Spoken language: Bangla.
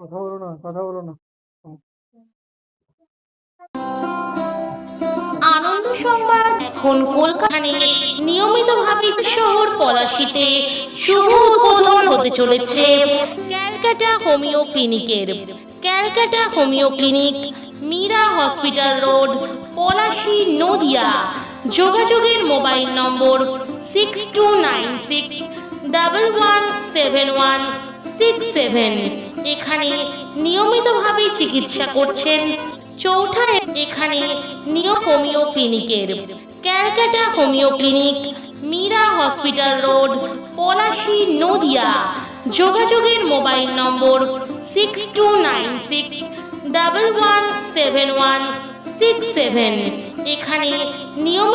কথা বলো না, কথা বলো না। আনন্দ সংবাদ এখন কলকাতায় নিয়মিতভাবে শহর পলাশীতে শুভ উদ্বোধন হতে চলেছে ক্যালকাটা হোমিও ক্লিনিকের। Calcutta homeo clinic, Meera hospital road, Palashi, Nadia. যোগাযোগের মোবাইল নম্বর 6296117167। এখানে নিয়মিতভাবে চিকিৎসা করছেন এখানে হোমিও ক্লিনিকের। Calcutta homeo clinic, Meera hospital road, Palashi, Nadia. যোগাযোগের মোবাইল নম্বর 6296117167। এখানে নিয়মিত